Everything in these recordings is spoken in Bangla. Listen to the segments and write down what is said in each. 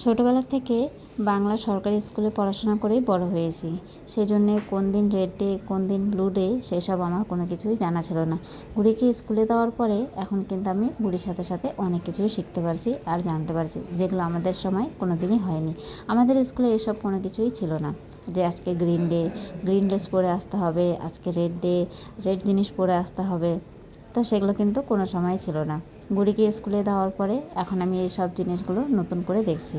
ছোটোবেলা থেকে বাংলা সরকারি স্কুলে পড়াশোনা করেই বড় হয়েছি। সেই জন্যে কোন দিন রেড ডে কোন দিন ব্লু ডে সেসব আমার কোনো কিছুই জানা ছিল না। গুড়িকে স্কুলে দেওয়ার পরে এখন কিন্তু আমি গুড়ির সাথে সাথে অনেক কিছুই শিখতে পারছি আর জানতে পারছি, যেগুলো আমাদের সময় কোনো দিনই হয়নি। আমাদের স্কুলে এসব কোনো কিছুই ছিল না, যে আজকে গ্রিন ডে গ্রিন ড্রেস পরে আসতে হবে, আজকে রেড ডে রেড জিনিস পরে আসতে হবে। তো সেগুলো কিন্তু কোনো সময় ছিল না। গুড়িকে স্কুলে দেওয়ার পরে এখন আমি এই সব জিনিসগুলো নতুন করে দেখছি।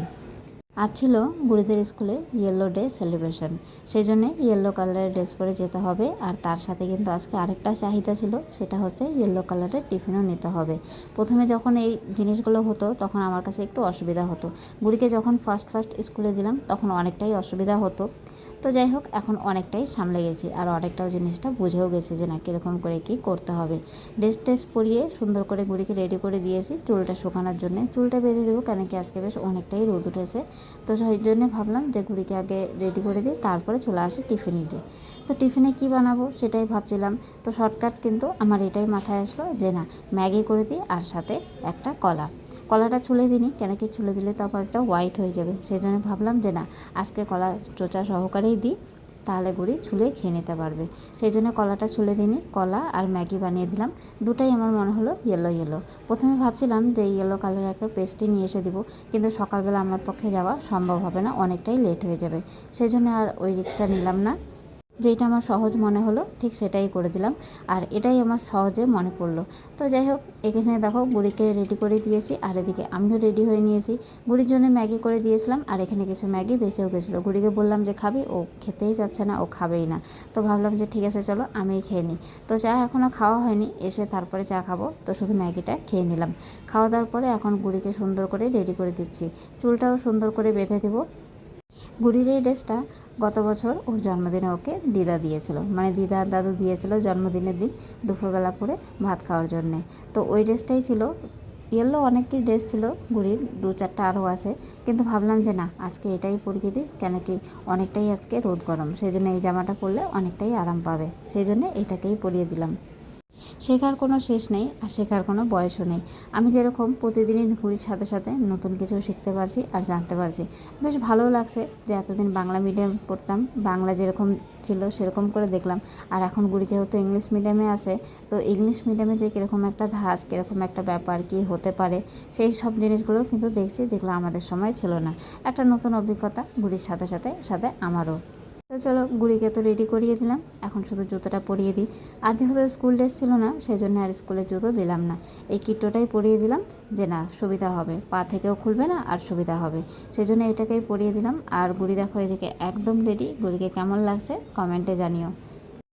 আজ ছিল গুড়িদের স্কুলে ইয়েলো ডে সেলিব্রেশন, সেই জন্যে ইয়েলো কালারের ড্রেস পরে যেতে হবে। আর তার সাথে কিন্তু আজকে আরেকটা চাহিদা ছিল, সেটা হচ্ছে ইয়েলো কালারের টিফিনও নিতে হবে। প্রথমে যখন এই জিনিসগুলো হতো তখন আমার কাছে একটু অসুবিধা হতো। গুড়িকে যখন ফার্স্ট স্কুলে দিলাম তখন অনেকটাই অসুবিধা হতো। তো যাই হোক, এখন অনেকটাই সামলে গেছি আর অনেকটাও জিনিসটা বুঝেও গেছি যে না, কীরকম করে কী করতে হবে। ড্রেস পরিয়ে সুন্দর করে গুড়িকে রেডি করে দিয়েছি চুলটা শুকানোর জন্য। চুলটা বেঁধে দেবো, কেন কি আজকে বেশ অনেকটাই রোদ উঠেছে। তো সেই জন্য ভাবলাম যে গুড়িকে আগে রেডি করে দিই, তারপরে চলে আসি টিফিন দিয়ে। তো টিফিনে কি বানাবো সেটাই ভাবছিলাম। তো শর্টকাট কিন্তু আমার এটাই মাথায় আসলো যে না, ম্যাগি করে দিই আর সাথে একটা কলাটা ছুলে দিইনি, কেন কি ছুলে দিলে তো আবার একটা হোয়াইট হয়ে যাবে। সেই জন্য ভাবলাম যে না, আজকে কলা চোচা সহকারেই দিই, তাহলে গুড়ি ছুলে খেয়ে নিতে পারবে। সেই জন্য কলাটা ছুলে দিইনি, কলা আর ম্যাগি বানিয়ে দিলাম। দুটাই আমার মনে হলো ইয়েলো। প্রথমে ভাবছিলাম যে ইয়েলো কালারের একটা পেস্ট্রি নিয়ে এসে দিব, কিন্তু সকালবেলা আমার পক্ষে যাওয়া সম্ভব হবে না, অনেকটাই লেট হয়ে যাবে। সেই জন্য আর ওই রিস্কটা নিলাম না। যেইটা আমার সহজ মনে হলো ঠিক সেটাই করে দিলাম, আর এটাই আমার সহজে মনে পড়লো। তো যাই হোক, এখানে দেখো গুড়িকে রেডি করে দিয়েছি আর এদিকে আমিও রেডি হয়ে নিয়েছি। গুড়ির জন্য ম্যাগি করে দিয়েছিলাম আর এখানে কিছু ম্যাগি বেঁচেও গেছিলো। গুড়িকে বললাম যে খাবি, ও খেতেই চাচ্ছে না, ও খাবেই না। তো ভাবলাম যে ঠিক আছে চলো আমিই খেয়ে নিই। তো চা এখনও খাওয়া হয়নি, এসে তারপরে চা খাবো, তো শুধু ম্যাগিটা খেয়ে নিলাম। খাওয়া দাওয়ার পরে এখন গুড়িকে সুন্দর করে রেডি করে দিচ্ছি, চুলটাও সুন্দর করে বেঁধে দেবো। গুড়ির এই ড্রেসটা গত বছর ওর জন্মদিনে ওকে দিদা দিয়েছিল, মানে দিদা দাদু দিয়েছিল জন্মদিনের দিন দুপুরবেলা করে ভাত খাওয়ার জন্যে। তো ওই ড্রেসটাই ছিল। ইয়েলো অনেকই ড্রেস ছিল গুড়ির, 2-4টা আরও আছে, কিন্তু ভাবলাম যে না, আজকে এটাই পরিয়ে দিই, কেন কি অনেকটাই আজকে রোদ গরম, সেই জন্য এই জামাটা পরলে অনেকটাই আরাম পাবে, সেই জন্য এটাকেই পরিয়ে দিলাম। শেখার কোনো শেষ নেই আর শেখার কোনো বয়সও নেই। আমি যেরকম প্রতিদিনই ঘুড়ির সাথে সাথে নতুন কিছু শিখতে পারছি আর জানতে পারছি, বেশ ভালো লাগছে যে এতদিন বাংলা মিডিয়াম পড়তাম, বাংলা যেরকম ছিল সেরকম করে দেখলাম। আর এখন গুড়ি যেহেতু ইংলিশ মিডিয়ামে আছে, তো ইংলিশ মিডিয়ামে যে কীরকম একটা ধাঁচ, কীরকম একটা ব্যাপার কী হতে পারে, সেই সব জিনিসগুলো কিন্তু দেখছি যেগুলো আমাদের সময় ছিল না। একটা নতুন অভিজ্ঞতা গুড়ির সাথে সাথে সাথে আমারও। তো চলো, গুড়িকে তো রেডি করিয়ে দিলাম, এখন শুধু জুতোটা পরিয়ে দিই। আর যেহেতু স্কুল ড্রেস ছিল না, সেই জন্য আর স্কুলের জুতো দিলাম না, এই কিটোটাই পরিয়ে দিলাম, যে না সুবিধা হবে, পা থেকেও খুলবে না আর সুবিধা হবে। সেই জন্য এটাকেই পরিয়ে দিলাম। আর গুড়ি দেখো এদিকে একদম রেডি। গুড়িকে কেমন লাগছে কমেন্টে জানিও।